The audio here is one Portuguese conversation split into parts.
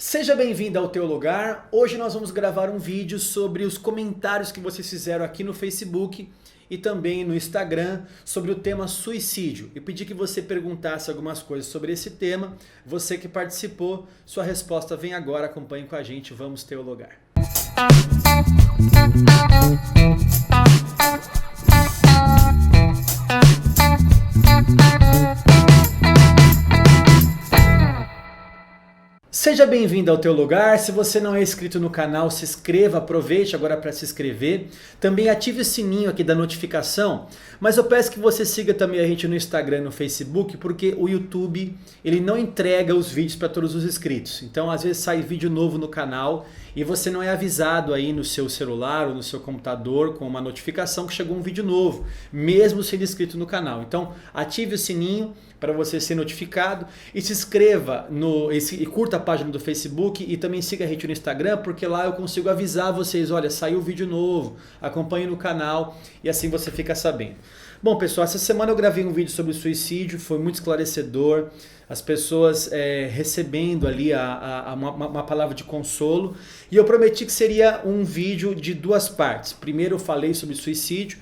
Seja bem-vindo ao Teu Lugar. Hoje nós vamos gravar um vídeo sobre os comentários que vocês fizeram aqui no Facebook e também no Instagram sobre o tema suicídio. Eu pedi que você perguntasse algumas coisas sobre esse tema. Você que participou, sua resposta vem agora. Acompanhe com a gente. Vamos Teu Lugar. Seja bem-vindo ao Teu Lugar. Se você não é inscrito no canal, se inscreva, aproveite agora para se inscrever. Também ative o sininho aqui da notificação, mas eu peço que você siga também a gente no Instagram e no Facebook, porque o YouTube ele não entrega os vídeos para todos os inscritos. Então às vezes sai vídeo novo no canal e você não é avisado aí no seu celular ou no seu computador com uma notificação que chegou um vídeo novo, mesmo sendo inscrito no canal. Então ative o sininho para você ser notificado e se inscreva e curta a página do Facebook e também siga a gente no Instagram, porque lá eu consigo avisar vocês, olha, saiu vídeo novo, acompanhe no canal e assim você fica sabendo. Bom pessoal, essa semana eu gravei um vídeo sobre suicídio, foi muito esclarecedor, as pessoas recebendo ali uma palavra de consolo, e eu prometi que seria um vídeo de duas partes. Primeiro eu falei sobre suicídio,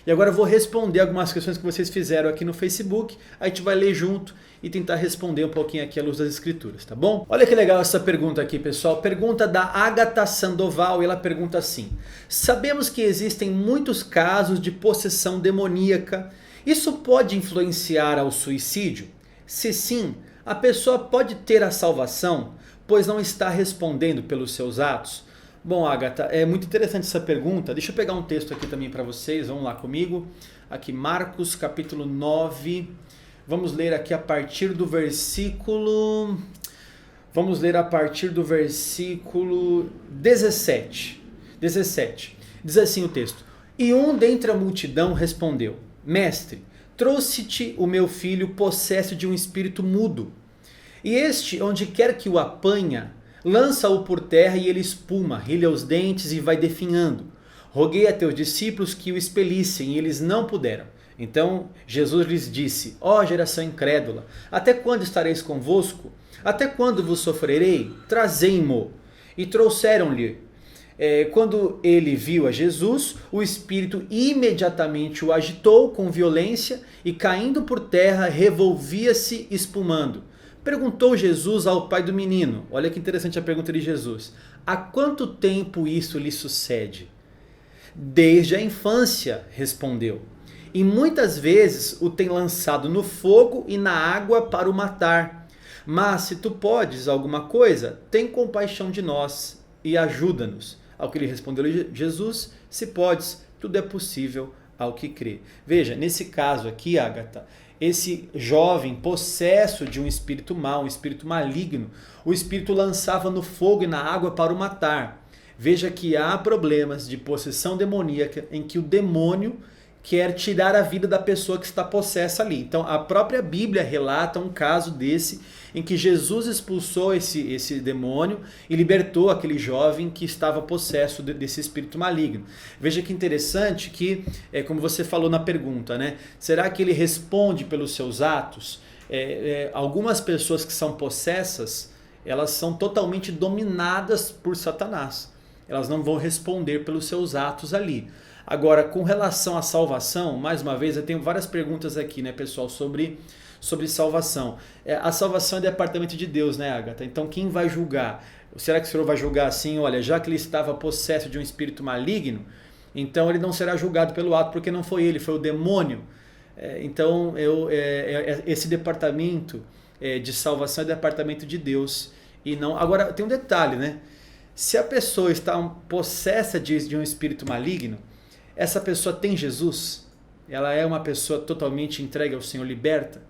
e agora eu vou responder algumas questões que vocês fizeram aqui no Facebook, a gente vai ler junto e tentar responder um pouquinho aqui à luz das escrituras, tá bom? Olha que legal essa pergunta aqui, pessoal. Pergunta da Agatha Sandoval, e ela pergunta assim: sabemos que existem muitos casos de possessão demoníaca. Isso pode influenciar ao suicídio? Se sim, a pessoa pode ter a salvação, pois não está respondendo pelos seus atos? Bom, Agatha, é muito interessante essa pergunta. Deixa eu pegar um texto aqui também para vocês, vamos lá comigo. Aqui, Marcos capítulo 9, vamos ler aqui a partir do versículo... Vamos ler a partir do versículo 17. Diz assim o texto: E um dentre a multidão respondeu: Mestre, trouxe-te o meu filho possesso de um espírito mudo. E este, onde quer que o apanha, lança-o por terra e ele espuma, rilha os dentes e vai definhando. Roguei a teus discípulos que o expelissem e eles não puderam. Então Jesus lhes disse: Ó geração incrédula, até quando estareis convosco? Até quando vos sofrerei? Trazei-mo. E trouxeram-lhe. Quando ele viu a Jesus, o espírito imediatamente o agitou com violência e, caindo por terra, revolvia-se espumando. Perguntou Jesus ao pai do menino, olha que interessante a pergunta de Jesus: há quanto tempo isso lhe sucede? Desde a infância, respondeu. E muitas vezes o tem lançado no fogo e na água para o matar. Mas se tu podes alguma coisa, tem compaixão de nós e ajuda-nos. Ao que lhe respondeu Jesus: se podes, tudo é possível ao que crê. Veja, nesse caso aqui, Agatha, esse jovem possesso de um espírito mau, um espírito maligno, o espírito lançava no fogo e na água para o matar. Veja que há problemas de possessão demoníaca em que o demônio quer tirar a vida da pessoa que está possessa ali. Então a própria Bíblia relata um caso desse em que Jesus expulsou esse demônio e libertou aquele jovem que estava possesso desse espírito maligno. Veja que interessante que, como você falou na pergunta, né? Será que ele responde pelos seus atos? Algumas pessoas que são possessas, elas são totalmente dominadas por Satanás. Elas não vão responder pelos seus atos ali. Agora, com relação à salvação, mais uma vez, eu tenho várias perguntas aqui, né, pessoal, sobre salvação. A salvação é departamento de Deus, né, Agatha? Então, quem vai julgar? Será que o Senhor vai julgar assim, olha, já que ele estava possesso de um espírito maligno, então ele não será julgado pelo ato, porque não foi ele, foi o demônio. Então, esse departamento de salvação é departamento de Deus. E não. Agora, tem um detalhe, né? Se a pessoa está possessa de um espírito maligno, essa pessoa tem Jesus? Ela é uma pessoa totalmente entregue ao Senhor, liberta?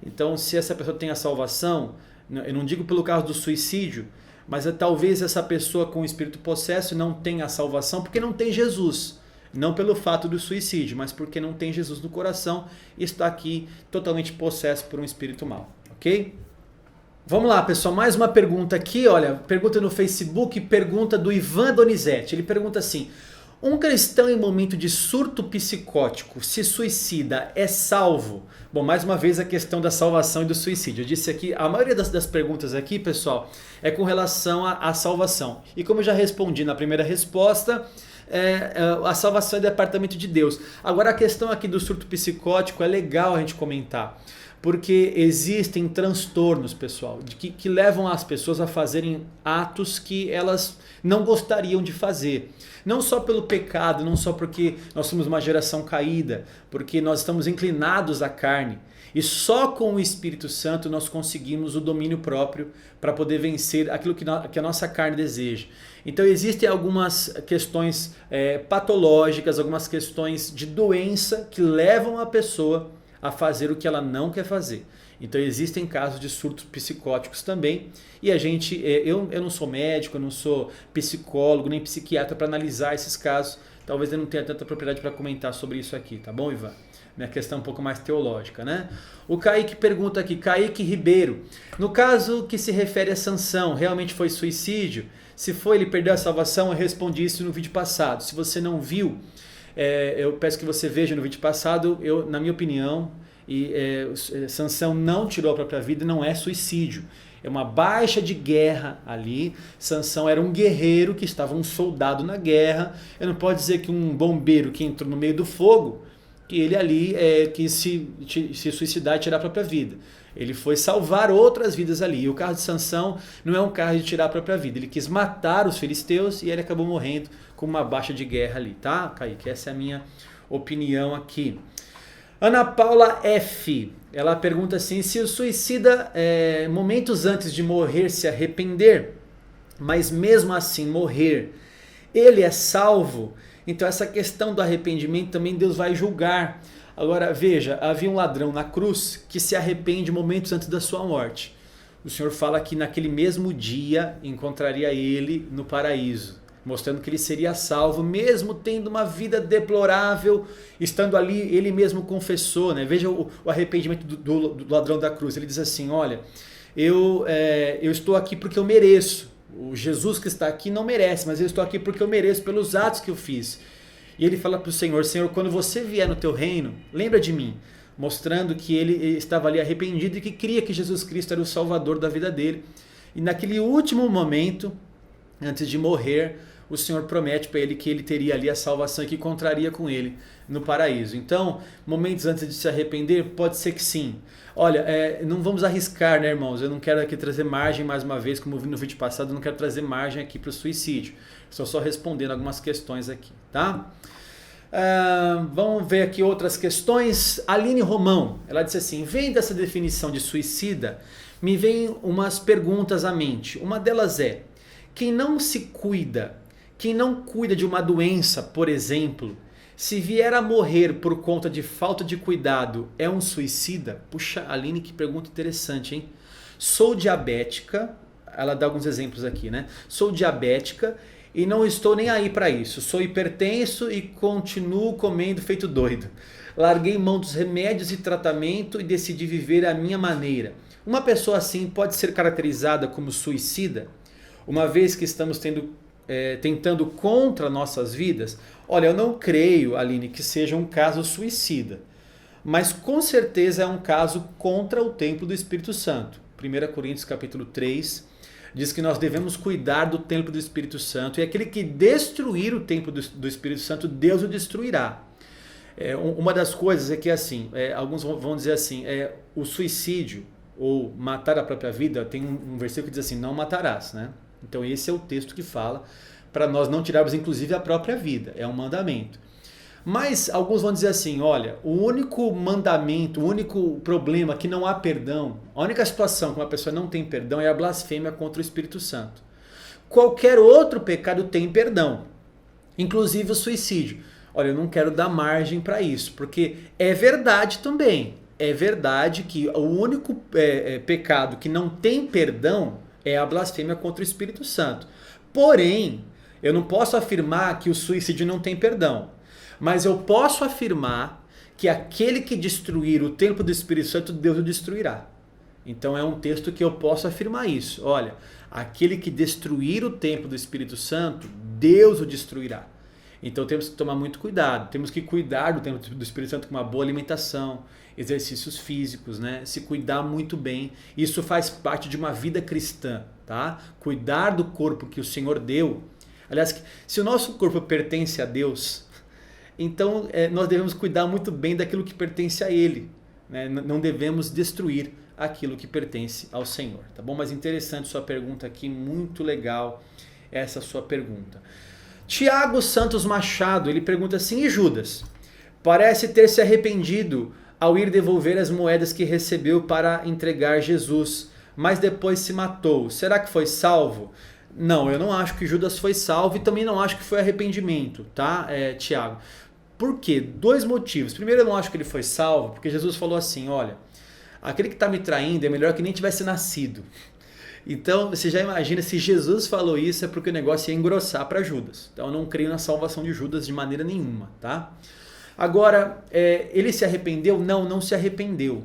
Então, se essa pessoa tem a salvação, eu não digo pelo caso do suicídio, mas talvez essa pessoa com o espírito possesso não tenha a salvação porque não tem Jesus. Não pelo fato do suicídio, mas porque não tem Jesus no coração e está aqui totalmente possesso por um espírito mau. Ok? Vamos lá, pessoal, mais uma pergunta aqui, olha, pergunta no Facebook, pergunta do Ivan Donizete. Ele pergunta assim: Um cristão em momento de surto psicótico se suicida, é salvo? Bom, mais uma vez a questão da salvação e do suicídio. Eu disse aqui, a maioria das perguntas aqui, pessoal, é com relação à salvação. E como eu já respondi na primeira resposta, a salvação é do departamento de Deus. Agora a questão aqui do surto psicótico é legal a gente comentar. Porque existem transtornos, pessoal, que levam as pessoas a fazerem atos que elas não gostariam de fazer. Não só pelo pecado, não só porque nós somos uma geração caída, porque nós estamos inclinados à carne. E só com o Espírito Santo nós conseguimos o domínio próprio para poder vencer aquilo que a nossa carne deseja. Então existem algumas questões patológicas, algumas questões de doença que levam a pessoa a fazer o que ela não quer fazer. Então existem casos de surtos psicóticos também, e a gente, eu não sou médico, eu não sou psicólogo, nem psiquiatra para analisar esses casos, talvez eu não tenha tanta propriedade para comentar sobre isso aqui, tá bom, Ivan? Minha questão é um pouco mais teológica, né? O Kaique pergunta aqui, Kaique Ribeiro, no caso que se refere a Sansão, realmente foi suicídio? Se foi, ele perdeu a salvação? Eu respondi isso no vídeo passado. Se você não viu, eu peço que você veja no vídeo passado, na minha opinião, Sansão não tirou a própria vida, não é suicídio. É uma baixa de guerra ali. Sansão era um guerreiro que estava um soldado na guerra. Eu não posso dizer que um bombeiro que entrou no meio do fogo, que ele ali quis se suicidar e tirar a própria vida. Ele foi salvar outras vidas ali. E o caso de Sansão não é um caso de tirar a própria vida. Ele quis matar os filisteus e ele acabou morrendo com uma baixa de guerra ali, tá, Kaique? Essa é a minha opinião aqui. Ana Paula F. Ela pergunta assim, se o suicida, momentos antes de morrer, se arrepender, mas mesmo assim morrer, ele é salvo? Então essa questão do arrependimento também Deus vai julgar. Agora veja, havia um ladrão na cruz que se arrepende momentos antes da sua morte. O Senhor fala que naquele mesmo dia encontraria ele no paraíso, mostrando que ele seria salvo, mesmo tendo uma vida deplorável, estando ali, ele mesmo confessou, né? Veja o arrependimento do ladrão da cruz. Ele diz assim, olha, eu estou aqui porque eu mereço. O Jesus que está aqui não merece, mas eu estou aqui porque eu mereço pelos atos que eu fiz. E ele fala para o Senhor, Senhor, quando você vier no teu reino, lembra de mim, mostrando que ele estava ali arrependido e que cria que Jesus Cristo era o salvador da vida dele. E naquele último momento, antes de morrer, o Senhor promete para ele que ele teria ali a salvação e que encontraria com ele no paraíso. Então, momentos antes de se arrepender, pode ser que sim. Olha, não vamos arriscar, né, irmãos? Eu não quero aqui trazer margem mais uma vez, como eu vi no vídeo passado, eu não quero trazer margem aqui para o suicídio. Estou só respondendo algumas questões aqui, tá? Vamos ver aqui outras questões. Aline Romão, ela disse assim, vendo essa definição de suicida, me vem umas perguntas à mente. Uma delas é, quem não se cuida, quem não cuida de uma doença, por exemplo, se vier a morrer por conta de falta de cuidado, é um suicida? Puxa, Aline, que pergunta interessante, hein? Sou diabética, ela dá alguns exemplos aqui, né? Sou diabética e não estou nem aí para isso. Sou hipertenso e continuo comendo feito doido. Larguei mão dos remédios e tratamento e decidi viver à minha maneira. Uma pessoa assim pode ser caracterizada como suicida? Uma vez que estamos tentando contra nossas vidas? Olha, eu não creio, Aline, que seja um caso suicida. Mas com certeza é um caso contra o templo do Espírito Santo. 1 Coríntios capítulo 3 diz que nós devemos cuidar do templo do Espírito Santo. E aquele que destruir o templo do Espírito Santo, Deus o destruirá. Uma das coisas é que assim, alguns vão dizer assim, o suicídio ou matar a própria vida, tem um versículo que diz assim, não matarás, né? Então esse é o texto que fala para nós não tirarmos inclusive a própria vida, é um mandamento. Mas alguns vão dizer assim, olha, o único mandamento, o único problema que não há perdão, a única situação que uma pessoa não tem perdão é a blasfêmia contra o Espírito Santo. Qualquer outro pecado tem perdão, inclusive o suicídio. Olha, eu não quero dar margem para isso, porque é verdade também, é verdade que o único pecado que não tem perdão é a blasfêmia contra o Espírito Santo. Porém, eu não posso afirmar que o suicídio não tem perdão. Mas eu posso afirmar que aquele que destruir o templo do Espírito Santo, Deus o destruirá. Então é um texto que eu posso afirmar isso. Olha, aquele que destruir o templo do Espírito Santo, Deus o destruirá. Então temos que tomar muito cuidado. Temos que cuidar do templo do Espírito Santo com uma boa alimentação, exercícios físicos, né? Se cuidar muito bem. Isso faz parte de uma vida cristã, tá? Cuidar do corpo que o Senhor deu. Aliás, se o nosso corpo pertence a Deus, então nós devemos cuidar muito bem daquilo que pertence a Ele, né? Não devemos destruir aquilo que pertence ao Senhor, tá bom? Mas interessante sua pergunta aqui, muito legal essa sua pergunta. Tiago Santos Machado, ele pergunta assim: e Judas? Parece ter se arrependido ao ir devolver as moedas que recebeu para entregar Jesus, mas depois se matou. Será que foi salvo? Não, eu não acho que Judas foi salvo e também não acho que foi arrependimento, tá, Tiago? Por quê? 2 motivos. Primeiro, eu não acho que ele foi salvo, porque Jesus falou assim: olha, aquele que está me traindo é melhor que nem tivesse nascido. Então, você já imagina, se Jesus falou isso, é porque o negócio ia engrossar para Judas. Então, eu não creio na salvação de Judas de maneira nenhuma, tá? Agora, ele se arrependeu? Não, não se arrependeu.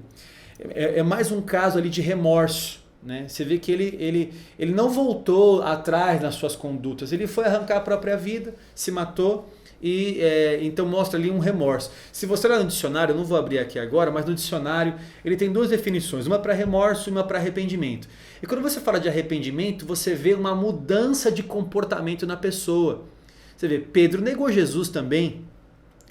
É mais um caso ali de remorso, né? Você vê que ele não voltou atrás nas suas condutas, ele foi arrancar a própria vida, se matou e então mostra ali um remorso. Se você olhar no dicionário, eu não vou abrir aqui agora, mas no dicionário ele tem 2 definições, uma para remorso e uma para arrependimento. E quando você fala de arrependimento, você vê uma mudança de comportamento na pessoa. Você vê, Pedro negou Jesus também,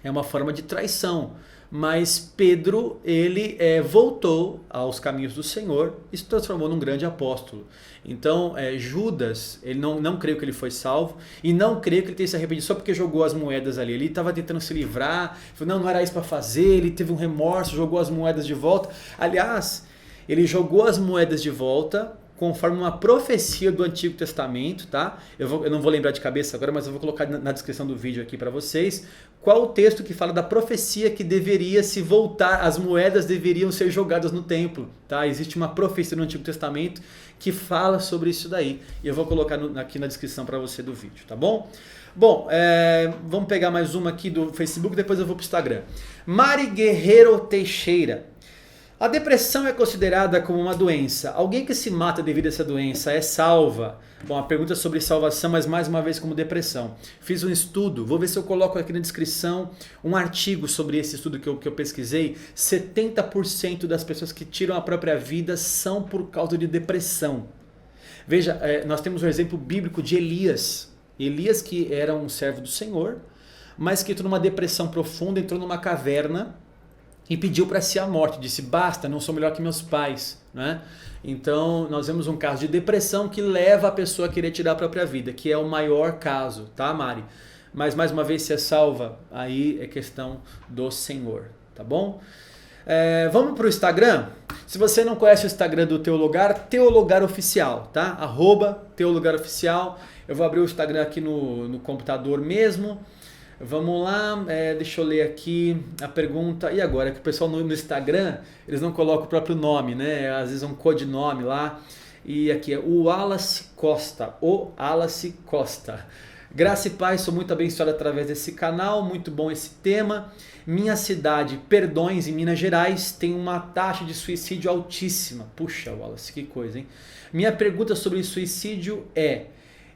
é uma forma de traição. Mas Pedro, ele voltou aos caminhos do Senhor e se transformou num grande apóstolo. Então, Judas, ele não creio que ele foi salvo e não creio que ele tenha se arrependido só porque jogou as moedas ali. Ele estava tentando se livrar, falou, não era isso para fazer, ele teve um remorso, jogou as moedas de volta. Aliás, ele jogou as moedas de volta conforme uma profecia do Antigo Testamento, tá? Eu não vou lembrar de cabeça agora, mas eu vou colocar na descrição do vídeo aqui para vocês qual o texto que fala da profecia que deveria se voltar, as moedas deveriam ser jogadas no templo, tá? Existe uma profecia no Antigo Testamento que fala sobre isso daí, e eu vou colocar aqui na descrição para você do vídeo, tá bom? Bom, vamos pegar mais uma aqui do Facebook, depois eu vou pro Instagram. Mari Guerreiro Teixeira. A depressão é considerada como uma doença. Alguém que se mata devido a essa doença é salva? Bom, a pergunta é sobre salvação, mas mais uma vez como depressão. Fiz um estudo, vou ver se eu coloco aqui na descrição um artigo sobre esse estudo que eu pesquisei. 70% das pessoas que tiram a própria vida são por causa de depressão. Veja, nós temos um exemplo bíblico de Elias. Elias, que era um servo do Senhor, mas que entrou numa depressão profunda, entrou numa caverna e pediu para si a morte, disse, basta, não sou melhor que meus pais, né? Então nós vemos um caso de depressão que leva a pessoa a querer tirar a própria vida, que é o maior caso, tá, Mari? Mas mais uma vez, se é salva, aí é questão do Senhor, tá bom? Vamos para o Instagram? Se você não conhece o Instagram do Teologar, Teologar Oficial, tá? @Teologar Oficial. Eu vou abrir o Instagram aqui no computador mesmo. Vamos lá, deixa eu ler aqui a pergunta. E agora? Que o pessoal no Instagram, eles não colocam o próprio nome, né? Às vezes é um codinome lá. E aqui é o Wallace Costa. Graça e paz, sou muito abençoado através desse canal, muito bom esse tema. Minha cidade, Perdões, em Minas Gerais, tem uma taxa de suicídio altíssima. Puxa, Wallace, que coisa, hein? Minha pergunta sobre suicídio é: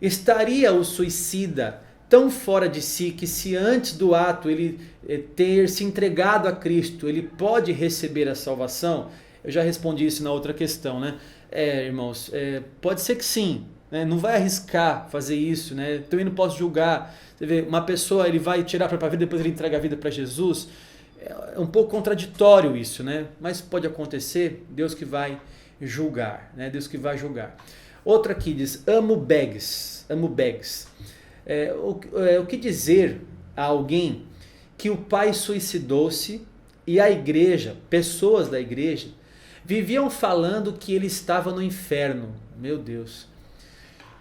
estaria o suicida tão fora de si que, se antes do ato ele ter se entregado a Cristo, ele pode receber a salvação? Eu já respondi isso na outra questão, né? Irmãos, pode ser que sim, né? Não vai arriscar fazer isso, né? Também não posso julgar. Você vê, uma pessoa, ele vai tirar a própria vida, depois ele entrega a vida para Jesus. É um pouco contraditório isso, né? Mas pode acontecer, Deus que vai julgar, né? Deus que vai julgar. Outra aqui diz, amo bags. O que dizer a alguém que o pai suicidou-se e a igreja, pessoas da igreja, viviam falando que ele estava no inferno? Meu Deus.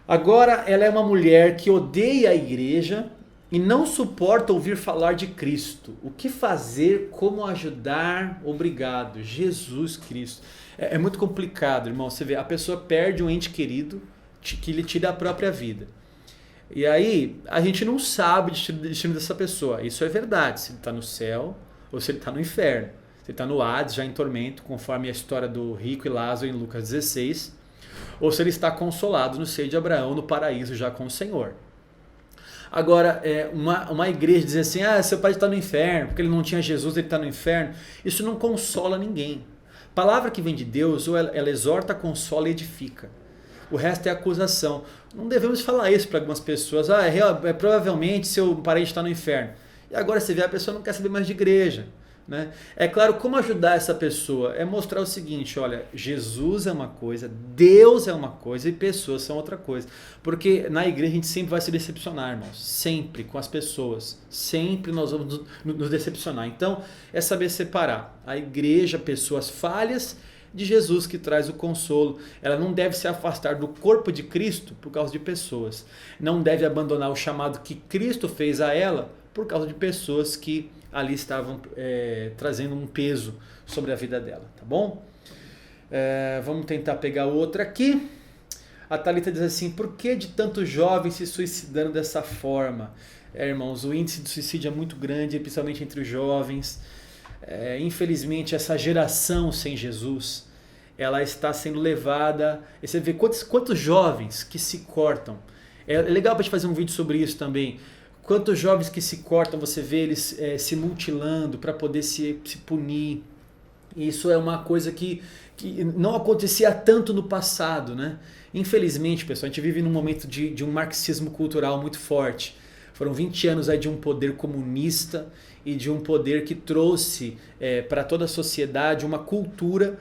Agora ela é uma mulher que odeia a igreja e não suporta ouvir falar de Cristo. O que fazer? Como ajudar? Obrigado, Jesus Cristo. É muito complicado, irmão. Você vê, a pessoa perde um ente querido que lhe tira a própria vida. E aí, a gente não sabe o destino dessa pessoa. Isso é verdade, se ele está no céu ou se ele está no inferno. Se ele está no Hades, já em tormento, conforme a história do rico e Lázaro em Lucas 16, ou se ele está consolado no seio de Abraão, no paraíso, já com o Senhor. Agora, uma igreja dizer assim, seu pai está no inferno, porque ele não tinha Jesus, ele está no inferno, isso não consola ninguém. Palavra que vem de Deus, ou ela exorta, consola e edifica. O resto é acusação. Não devemos falar isso para algumas pessoas. Provavelmente seu parente está no inferno. E agora você vê, a pessoa não quer saber mais de igreja. Né? É claro, como ajudar essa pessoa? É mostrar o seguinte, olha, Jesus é uma coisa, Deus é uma coisa e pessoas são outra coisa. Porque na igreja a gente sempre vai se decepcionar, irmãos. Sempre com as pessoas. Sempre nós vamos nos decepcionar. Então, é saber separar a igreja, pessoas falhas, de Jesus que traz o consolo. Ela não deve se afastar do corpo de Cristo por causa de pessoas. Não deve abandonar o chamado que Cristo fez a ela por causa de pessoas que ali estavam trazendo um peso sobre a vida dela, tá bom? Vamos tentar pegar outra aqui. A Thalita diz assim, por que de tantos jovens se suicidando dessa forma? Irmãos, o índice de suicídio é muito grande, principalmente entre os jovens. Infelizmente, essa geração sem Jesus, ela está sendo levada... Você vê quantos jovens que se cortam. É legal para gente fazer um vídeo sobre isso também. Quantos jovens que se cortam, você vê eles se mutilando para poder se punir. Isso é uma coisa que não acontecia tanto no passado, né? Infelizmente, pessoal, a gente vive num momento de um marxismo cultural muito forte. Foram 20 anos aí de um poder comunista e de um poder que trouxe para toda a sociedade uma cultura.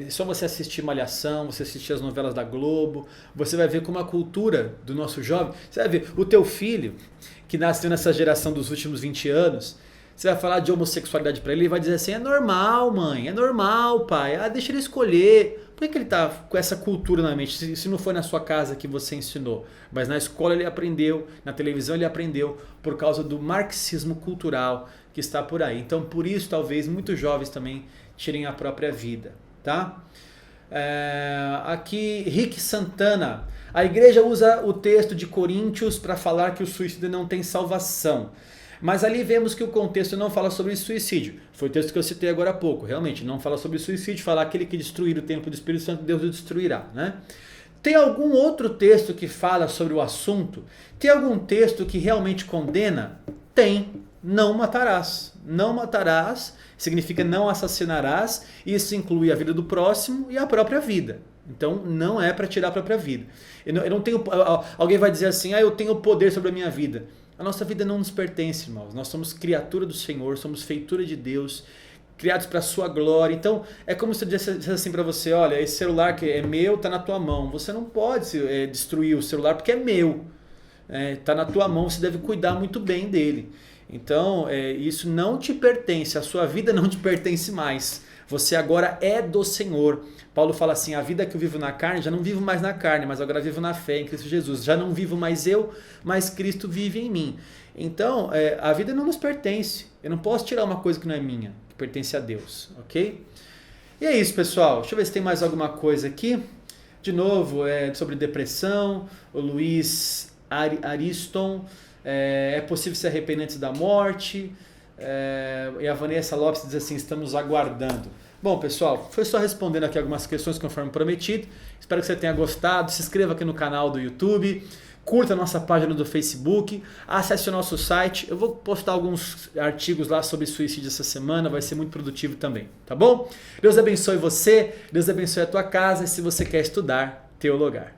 Só você assistir Malhação, você assistir as novelas da Globo, você vai ver como a cultura do nosso jovem, você vai ver o teu filho que nasceu nessa geração dos últimos 20 anos, você vai falar de homossexualidade para ele, ele vai dizer assim, é normal mãe, é normal pai, deixa ele escolher. Por que ele está com essa cultura na mente, se não foi na sua casa que você ensinou, mas na escola ele aprendeu, na televisão ele aprendeu, por causa do marxismo cultural que está por aí. Então por isso talvez muitos jovens também tirem a própria vida, tá? Aqui, Rick Santana. A igreja usa o texto de Coríntios para falar que o suicídio não tem salvação. Mas ali vemos que o contexto não fala sobre suicídio. Foi o texto que eu citei agora há pouco. Realmente, não fala sobre suicídio, fala aquele que destruir o templo do Espírito Santo, Deus o destruirá, né? Tem algum outro texto que fala sobre o assunto? Tem algum texto que realmente condena? Tem. Não matarás. Não matarás significa não assassinarás. Isso inclui a vida do próximo e a própria vida. Então não é para tirar a própria vida. Eu não tenho. Alguém vai dizer assim, eu tenho poder sobre a minha vida. A nossa vida não nos pertence, irmãos. Nós somos criatura do Senhor, somos feitura de Deus, criados para a sua glória. Então é como se eu dissesse assim para você, olha, esse celular que é meu está na tua mão. Você não pode destruir o celular porque é meu. Está na tua mão, você deve cuidar muito bem dele. Então isso não te pertence, a sua vida não te pertence mais. Você agora é do Senhor. Paulo fala assim, a vida que eu vivo na carne, já não vivo mais na carne, mas agora vivo na fé em Cristo Jesus. Já não vivo mais eu, mas Cristo vive em mim. Então, a vida não nos pertence. Eu não posso tirar uma coisa que não é minha, que pertence a Deus, ok? E é isso, pessoal. Deixa eu ver se tem mais alguma coisa aqui. De novo, sobre depressão, o Luiz Ariston, é possível se arrepender antes da morte. E a Vanessa Lopes diz assim, estamos aguardando. Bom, pessoal, foi só respondendo aqui algumas questões conforme prometido. Espero que você tenha gostado. Se inscreva aqui no canal do YouTube. Curta a nossa página do Facebook. Acesse o nosso site. Eu vou postar alguns artigos lá sobre suicídio essa semana. Vai ser muito produtivo também, tá bom? Deus abençoe você. Deus abençoe a tua casa. E se você quer estudar, Teologar.